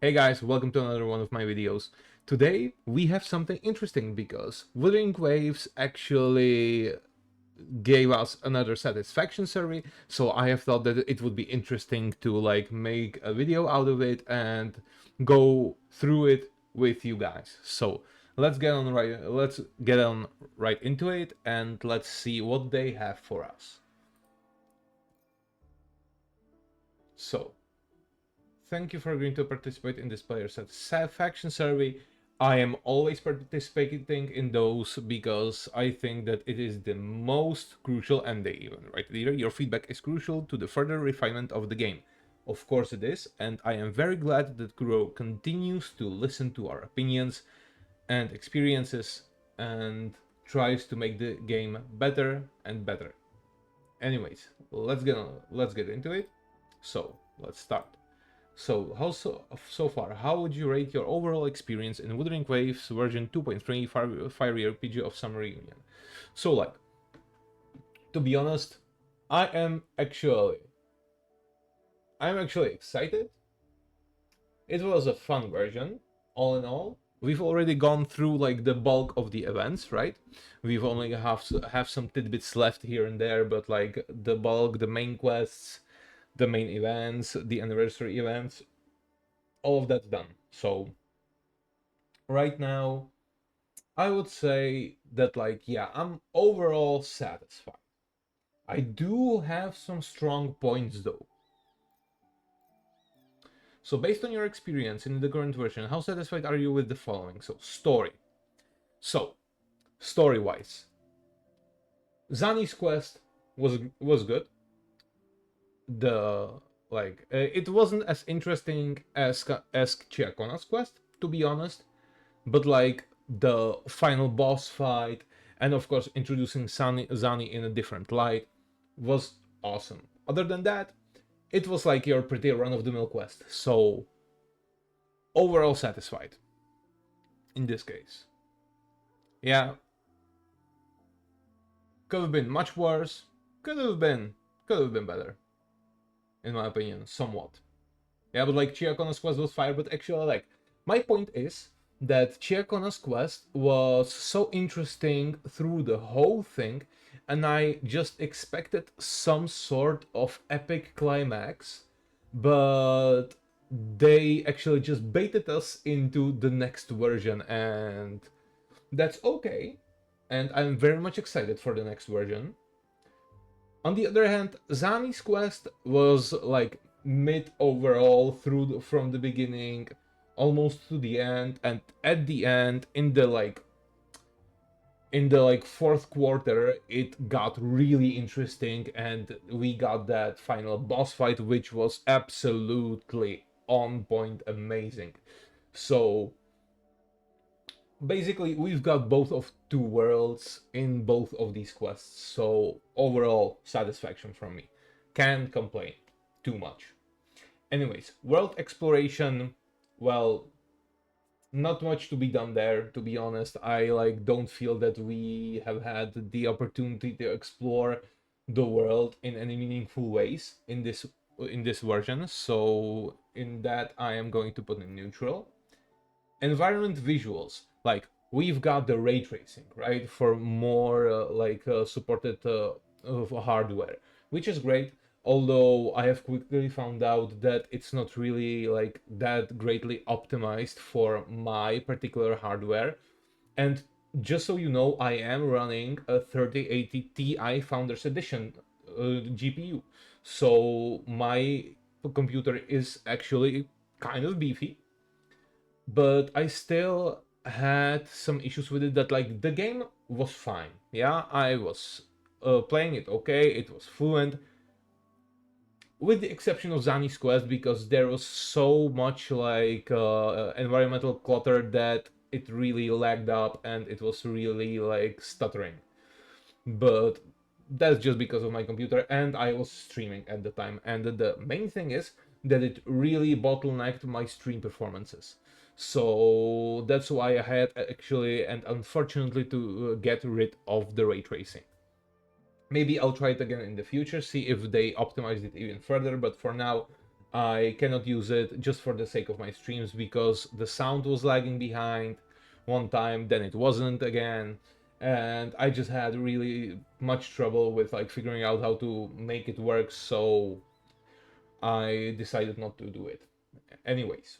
Hey guys, welcome to another one of my videos. Today we have something interesting because Wuthering Waves actually gave us another satisfaction survey, so I have thought that it would be interesting to make a video out of it and go through it with you guys. So let's get on right into it and let's see what they have for us. So thank you for agreeing to participate in this player satisfaction survey. I am always participating in those because I think that it is the most crucial, and they even write it here, your feedback is crucial to the further refinement of the game. Of course it is, and I am very glad that Kuro continues to listen to our opinions and experiences and tries to make the game better and better. Anyways, let's get into it. So let's start. So, so far, how would you rate your overall experience in Wuthering Waves version 2.3 Fiery RPG of Summer Reunion? So, to be honest, I'm actually excited. It was a fun version, all in all. We've already gone through the bulk of the events, right? We've only have some tidbits left here and there, but the bulk, the main quests, the main events, the anniversary events, all of that's done. So right now, I would say that yeah, I'm overall satisfied. I do have some strong points though. So based on your experience in the current version, how satisfied are you with the following? So story. So story-wise, Zani's quest was good. It wasn't as interesting as Chiakona's quest, to be honest, but the final boss fight and of course introducing Zani in a different light was awesome. Other than that, it was your pretty run-of-the-mill quest, so overall satisfied in this case. Yeah, could have been much worse, could have been better, in my opinion, somewhat. Yeah, but Chiakona's quest was fire, but actually my point is that Chiakona's quest was so interesting through the whole thing, and I just expected some sort of epic climax, but they actually just baited us into the next version, and that's okay. And I'm very much excited for the next version. On the other hand, Zani's quest was mid overall from the beginning almost to the end, and at the end in the fourth quarter it got really interesting and we got that final boss fight which was absolutely on point, amazing. So basically we've got both of two worlds in both of these quests, so overall satisfaction from me, can't complain too much. Anyways, world exploration, well, not much to be done there, to be honest. I don't feel that we have had the opportunity to explore the world in any meaningful ways in this version, so in that I am going to put in neutral. Environment visuals, we've got the ray tracing, right, for more supported hardware, which is great, although I have quickly found out that it's not really that greatly optimized for my particular hardware. And just so you know, I am running a 3080 Ti Founders Edition GPU, so my computer is actually kind of beefy, but I still had some issues with it. That the game was fine, yeah, I was playing it okay, it was fluent, with the exception of Zani's quest, because there was so much environmental clutter that it really lagged up and it was really stuttering. But that's just because of my computer, and I was streaming at the time, and the main thing is that it really bottlenecked my stream performances. So that's why I had actually and unfortunately to get rid of the ray tracing. Maybe I'll try it again in the future, see if they optimized it even further, but for now I cannot use it just for the sake of my streams because the sound was lagging behind one time, then it wasn't again, and I just had really much trouble with like figuring out how to make it work, so I decided not to do it. Anyways,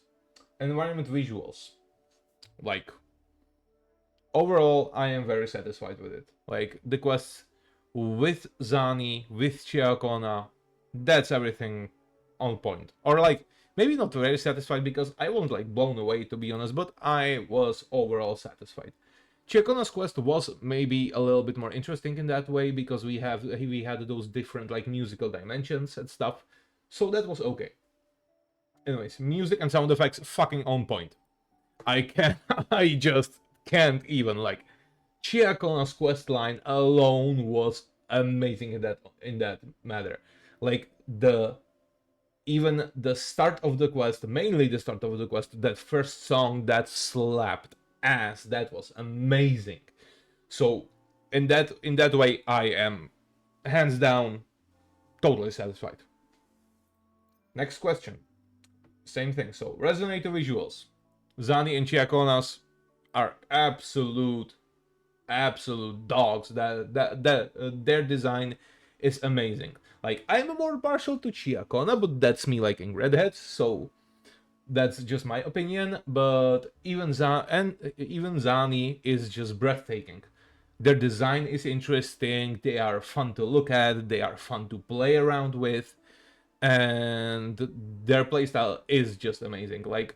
environment visuals. Like, overall, I am very satisfied with it. Like, the quests with Zani, with Chiakona, that's everything on point. Or, like, maybe not very satisfied because I wasn't, like, blown away, to be honest, but I was overall satisfied. Chiakona's quest was maybe a little bit more interesting in that way because we had those different, like, musical dimensions and stuff, so that was okay. Anyways, music and sound effects fucking on point. I can I just can't even like Chiakona's quest line alone was amazing in that matter. Like even the start of the quest, mainly the start of the quest, that first song that slapped ass, that was amazing. So in that way I am hands down totally satisfied. Next question. Same thing. So resonator visuals. Zani and Chiakonas are absolute dogs. Their design is amazing. Like, I'm more partial to Chiakona, but that's me liking redheads, so that's just my opinion. But even Zani is just breathtaking. Their design is interesting. They are fun to look at. They are fun to play around with, and their playstyle is just amazing. Like,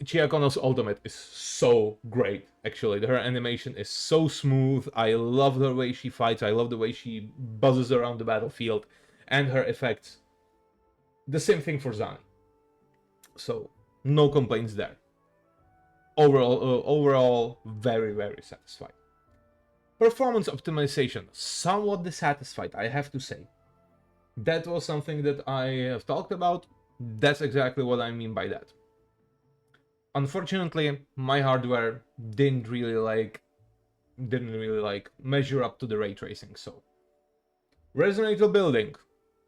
Chiakono's ultimate is so great, actually. Her animation is so smooth. I love the way she fights. I love the way she buzzes around the battlefield. And her effects. The same thing for Zani. So, no complaints there. Overall, very satisfied. Performance optimization, somewhat dissatisfied, I have to say. That was something that I have talked about. That's exactly what I mean by that. Unfortunately, my hardware didn't really like measure up to the ray tracing. So resonator building,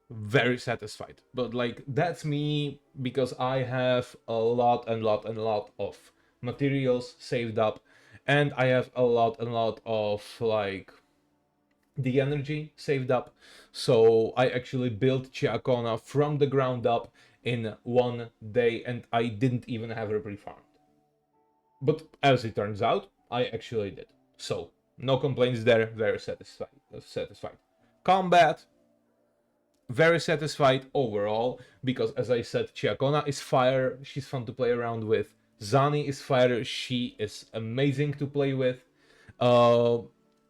very satisfied, but like that's me because I have a lot of materials saved up, and I have a lot of like the energy saved up. So I actually built Chiakona from the ground up in one day, and I didn't even have her pre-farmed. But as it turns out, I actually did. So no complaints there. Very satisfied. Combat, very satisfied overall because, as I said, Chiakona is fire. She's fun to play around with. Zani is fire. She is amazing to play with. Uh,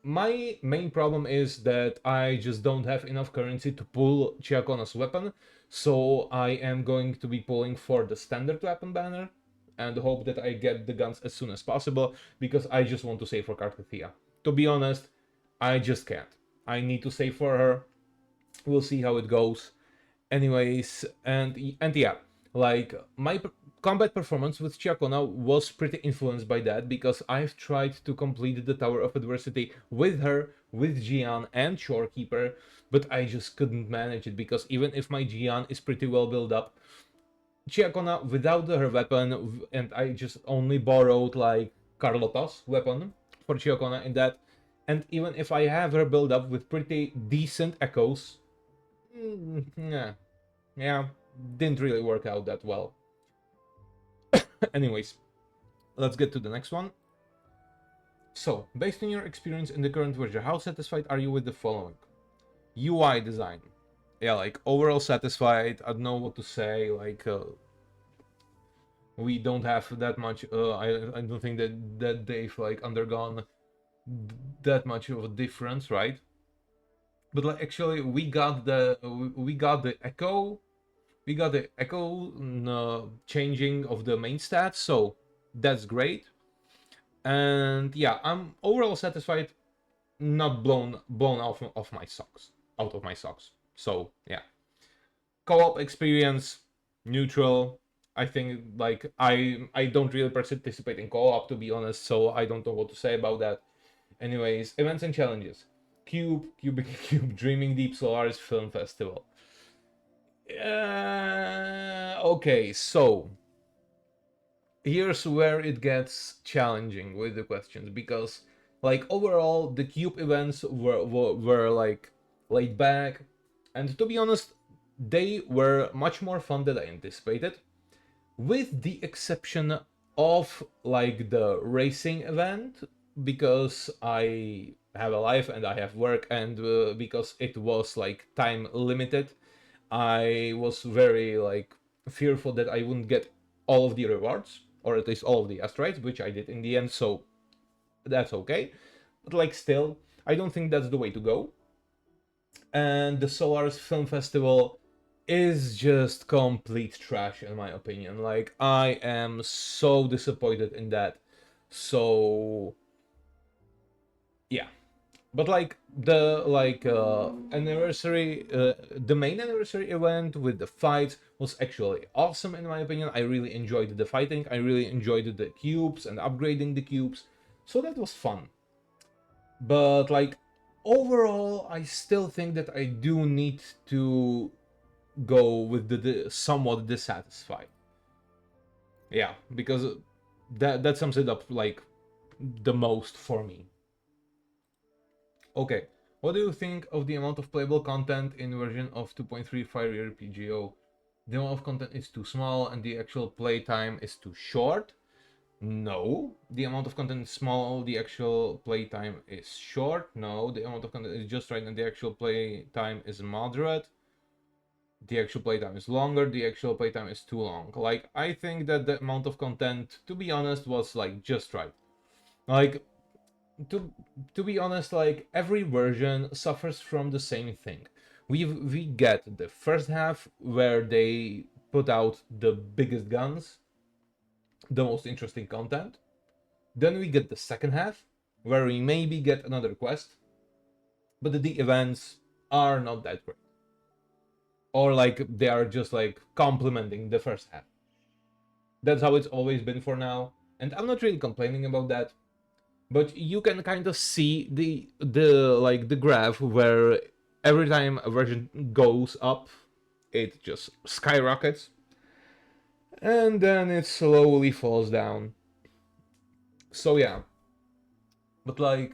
my main problem is that I just don't have enough currency to pull Chiakona's weapon, so I am going to be pulling for the standard weapon banner and hope that I get the guns as soon as possible because I just want to save for Karkathia. To be honest, I just can't. I need to save for her. We'll see how it goes. Anyways, and yeah, like my combat performance with Chiakona was pretty influenced by that because I've tried to complete the Tower of Adversity with her, with Jian and Shorekeeper, but I just couldn't manage it because even if my Jian is pretty well built up, Chiakona without her weapon, and I just only borrowed like Carlotta's weapon for Chiakona in that, and even if I have her build up with pretty decent echoes, yeah, didn't really work out that well. Anyways, let's get to the next one. So, based on your experience in the current version, how satisfied are you with the following? UI design. Yeah, like overall satisfied. I don't know what to say. Like, we don't have that much. I don't think that they've like undergone that much of a difference, right? But like, actually, we got the echo. We got the echo changing of the main stats, so that's great. And yeah, I'm overall satisfied, not blown off my socks, out of my socks. So yeah, co-op experience neutral. I think like I don't really participate in co-op, to be honest, so I don't know what to say about that. Anyways, events and challenges. Cubic Cube Dreaming Deep Solaris Film Festival. Okay, so here's where it gets challenging with the questions because, like, overall, the cube events were like laid back, and to be honest, they were much more fun than I anticipated, with the exception of like the racing event, because I have a life and I have work, and because it was like time limited, I was very like fearful that I wouldn't get all of the rewards, or at least all of the asteroids, which I did in the end, so that's okay. But like still, I don't think that's the way to go. And the Solaris Film Festival is just complete trash in my opinion. Like I am so disappointed in that. So yeah. But like the anniversary the main anniversary event with the fights was actually awesome in my opinion. I really enjoyed the fighting. I really enjoyed the cubes and upgrading the cubes. So that was fun. But like overall, I still think that I do need to go with the somewhat dissatisfied. Yeah, because that sums it up like the most for me. Okay, what do you think of the amount of playable content in version of 2.3 5-year PGO? The amount of content is too small and the actual playtime is too short? No. The amount of content is small, the actual playtime is short? No. The amount of content is just right and the actual playtime is moderate? The actual playtime is longer, the actual playtime is too long. Like, I think that the amount of content, to be honest, was like just right. Like, to to be honest, like every version suffers from the same thing. We get the first half where they put out the biggest guns, the most interesting content. Then we get the second half where we maybe get another quest, but the events are not that great. Or like they are just like complementing the first half. That's how it's always been for now, and I'm not really complaining about that. But you can kind of see the like the graph where every time a version goes up, it just skyrockets, and then it slowly falls down. So yeah, but like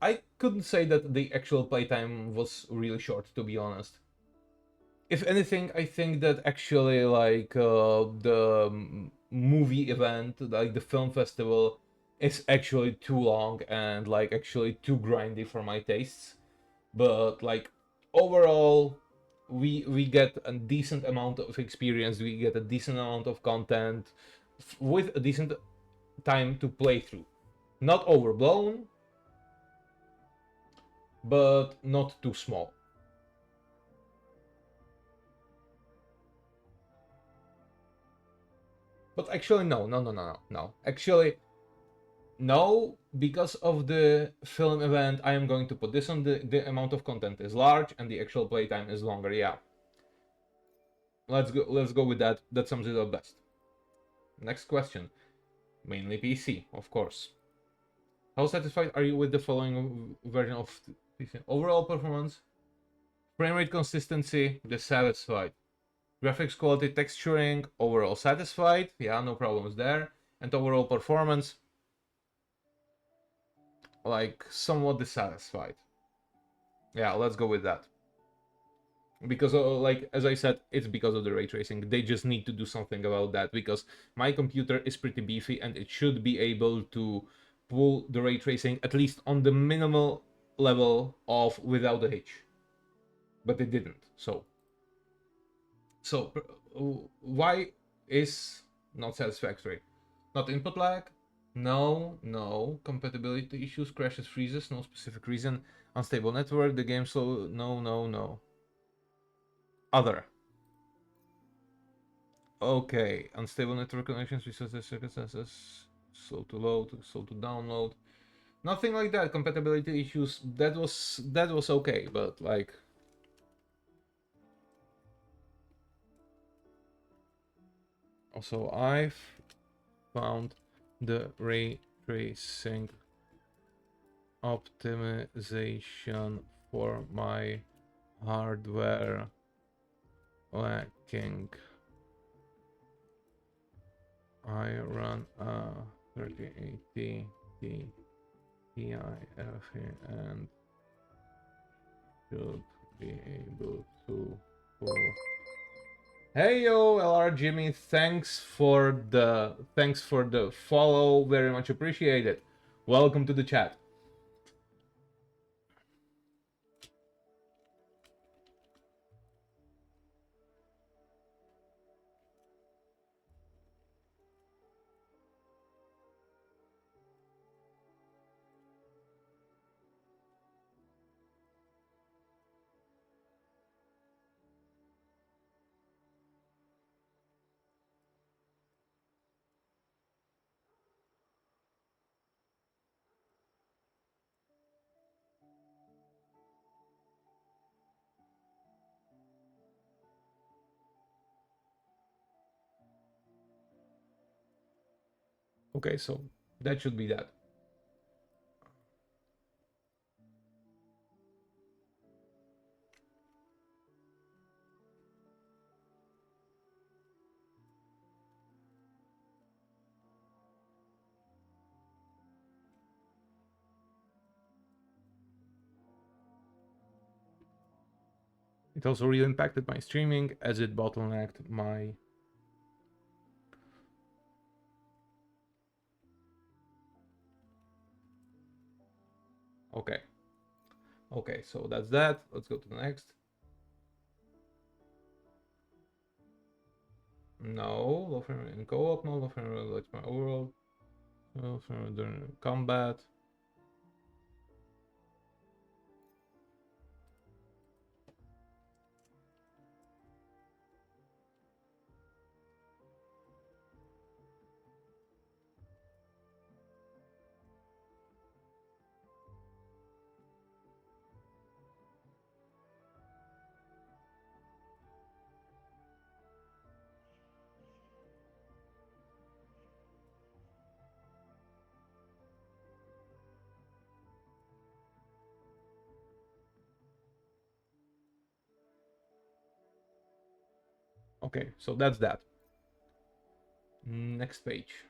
I couldn't say that the actual playtime was really short, to be honest. If anything, I think that actually like the movie event, like the film festival, is actually too long and like actually too grindy for my tastes. But like overall, we get a decent amount of experience. We get a decent amount of content with a decent time to play through. Not overblown, but not too small. But actually, no. Actually, no, because of the film event, I am going to put this on the amount of content is large and the actual playtime is longer. Yeah, let's go with that. That sums it up best. Next question, mainly PC, of course. How satisfied are you with the following version of PC? Overall performance, frame rate consistency, dissatisfied. Graphics quality, texturing, overall satisfied. Yeah, no problems there. And overall performance, like somewhat dissatisfied. Yeah, let's go with that. Because like as I said, it's because of the ray tracing. They just need to do something about that because my computer is pretty beefy and it should be able to pull the ray tracing at least on the minimal level of without the hitch, but it didn't. So why is not satisfactory? Not input lag? No. Compatibility issues, crashes, freezes, no specific reason. Unstable network, the game slow, no. Other. Okay, unstable network connections, resources, circumstances, slow to load, slow to download. Nothing like that. Compatibility issues. That was okay, but like also I've found the ray tracing optimization for my hardware lacking. I run a 3080 Ti and should be able to pull. Hey yo, LR Jimmy, thanks for the follow, very much appreciated. Welcome to the chat. Okay, so that should be that. It also really impacted my streaming as it bottlenecked my. Okay. Okay, so that's that. Let's go to the next. No, low frame in co-op, no low frame relates my overall. Low frame during combat. Okay, so that's that. Next page.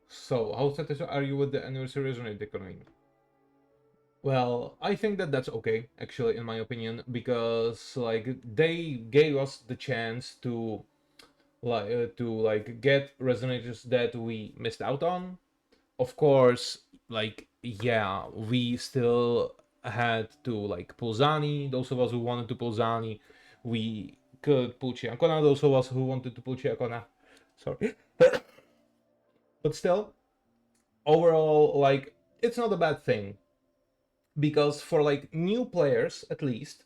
So, how satisfied are you with the anniversary resonator economy? Well, I think that that's okay, actually, in my opinion, because like they gave us the chance to get resonators that we missed out on. Of course, like yeah, we still had to like pull Zani. Those of us who wanted to pull Zani, we could pull Chiancona. Those of us who wanted to pull Chiancona, sorry, but still, overall, like it's not a bad thing because for like new players at least,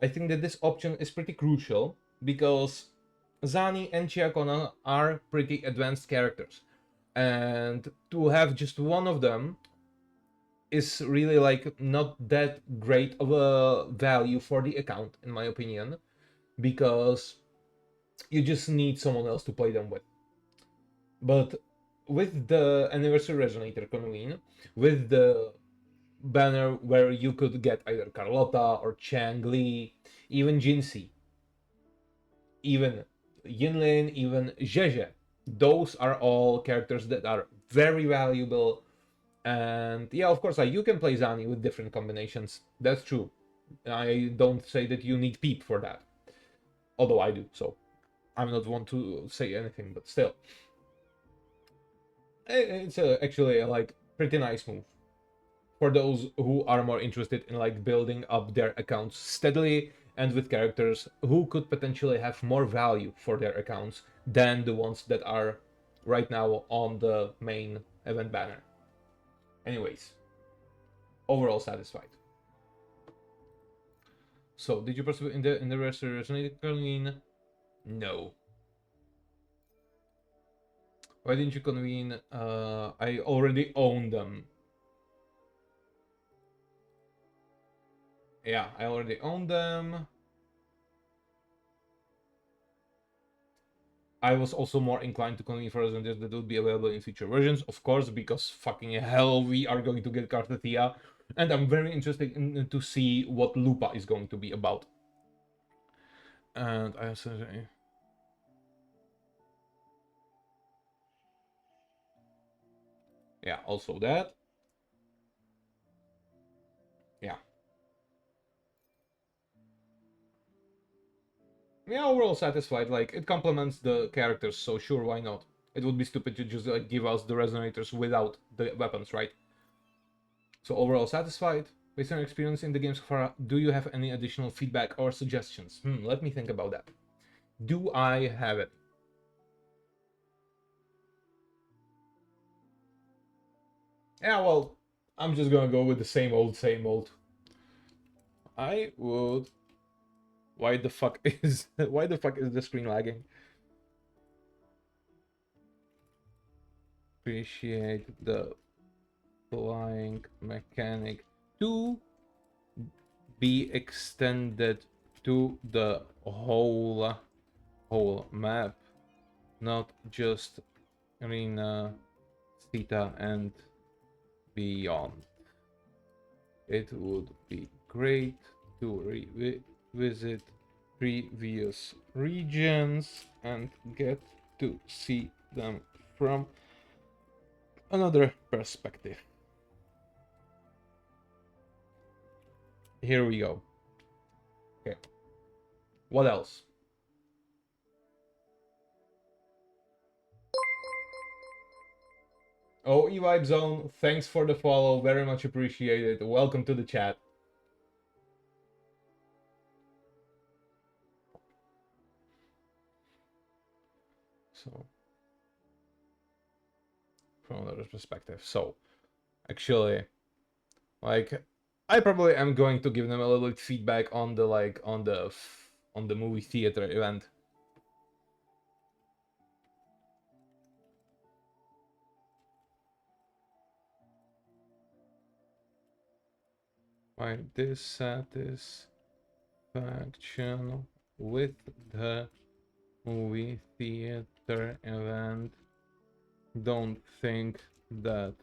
I think that this option is pretty crucial because Zani and Chiakona are pretty advanced characters, and to have just one of them is really like not that great of a value for the account in my opinion, because you just need someone else to play them with. But with the anniversary resonator convene, with the banner where you could get either Carlotta or Chang Li, even Jinxie, even Yinlin, even Zhezhe. Those are all characters that are very valuable. And yeah, of course, like, you can play Zani with different combinations. That's true. I don't say that you need Peep for that. Although I do, so I'm not one to say anything, but still. It's actually a like pretty nice move for those who are more interested in like building up their accounts steadily and with characters who could potentially have more value for their accounts than the ones that are right now on the main event banner. Anyways, overall satisfied. So, did you participate in the resonated convene? No. Why didn't you convene? I already own them. Yeah, I already own them. I was also more inclined to convene for resonators that will be available in future versions, of course, because fucking hell, we are going to get Kartathea. And I'm very interested to see what Lupa is going to be about. And I also, yeah, also that. Yeah. Yeah, overall satisfied. Like, it complements the characters, so sure, why not? It would be stupid to just like give us the resonators without the weapons, right? So overall satisfied. Based on your experience in the game so far, do you have any additional feedback or suggestions? Let me think about that. Do I have it? Yeah, well, I'm just gonna go with the same old, same old. I would. Why the fuck is the screen lagging? Appreciate the flying mechanic to be extended to the whole map, not just arena, theta, and beyond. It would be great to revisit previous regions and get to see them from another perspective. Here we go. Okay. What else? Oh, E-Vibe Zone, thanks for the follow. Very much appreciated. Welcome to the chat. So, from another perspective. So, actually, like, I probably am going to give them a little bit feedback on the on the movie theater event. My dissatisfaction with the movie theater event. Don't think that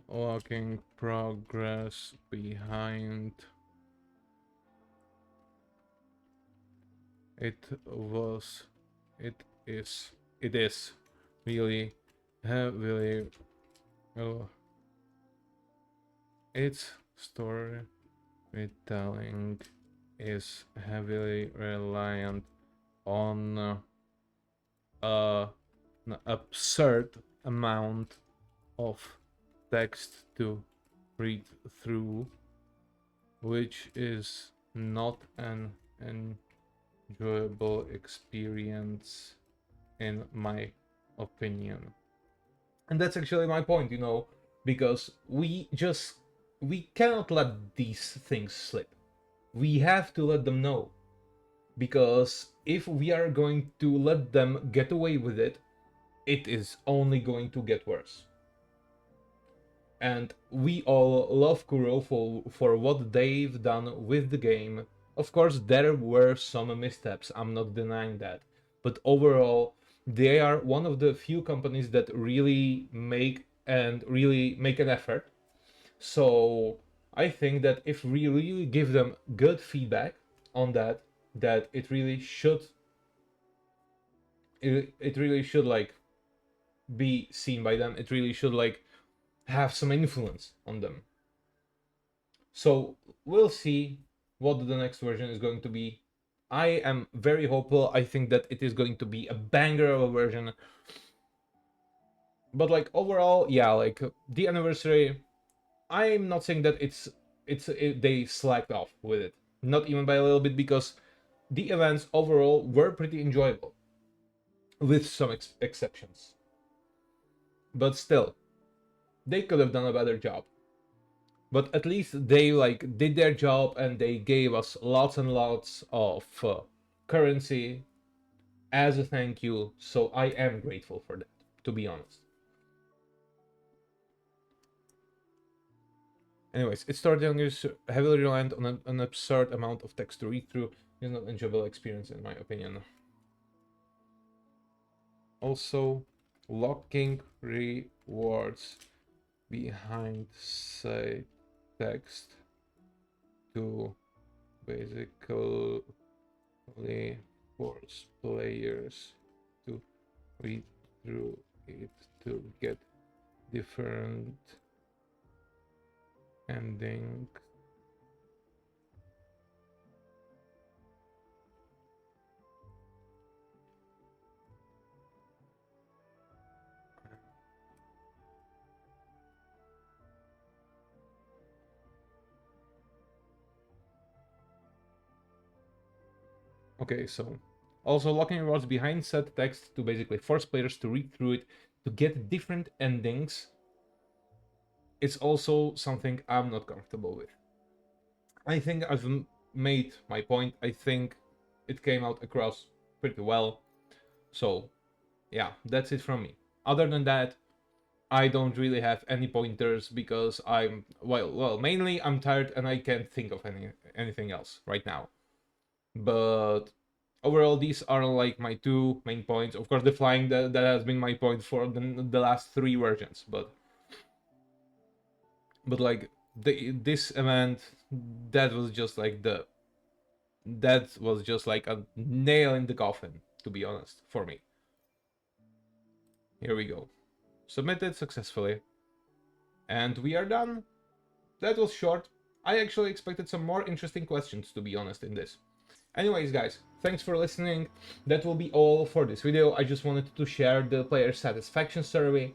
walking progress behind it was it is really heavily oh, its storytelling is heavily reliant on an absurd amount of text to read through, which is not an enjoyable experience in my opinion. And that's actually my point, because we cannot let these things slip. We have to let them know, because if we are going to let them get away with it, it is only going to get worse. And we all love Kuro for what they've done with the game. Of course, there were some missteps, I'm not denying that. But overall, they are one of the few companies that really make an effort. So I think that if we really give them good feedback on that, that it really should like be seen by them. It really should like have some influence on them. So we'll see what the next version is going to be. I am very hopeful. I think that it is going to be a banger of a version. But like overall, yeah, like the anniversary, I'm not saying that they slacked off with it. Not even by a little bit, because the events overall were pretty enjoyable, with some exceptions. But still, they could have done a better job. But at least they like did their job, and they gave us lots and lots of currency as a thank you. So I am grateful for that, to be honest. Anyways, its storytelling is heavily reliant on an absurd amount of text to read through. It's not an enjoyable experience, in my opinion. Also, locking rewards behind, say, text to basically force players to read through it to get different endings. Okay, so also locking rewards behind said text to basically force players to read through it to get different endings. It's also something I'm not comfortable with. I think I've made my point. I think it came out across pretty well. So, yeah, that's it from me. Other than that, I don't really have any pointers because I'm mainly I'm tired and I can't think of anything else right now. But overall, these are like my two main points. Of course, the flying that has been my point for the last three versions, but like this event, that was just like a nail in the coffin, to be honest, for me. Here we go. Submitted successfully. And we are done. That was short. I actually expected some more interesting questions, to be honest, in this. Anyways, guys, thanks for listening. That will be all for this video. I just wanted to share the player satisfaction survey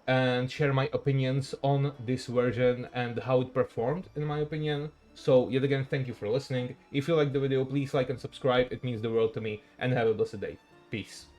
and share my opinions on this version and how it performed, in my opinion. So, yet again, thank you for listening. If you liked the video, please like and subscribe. It means the world to me. And have a blessed day. Peace.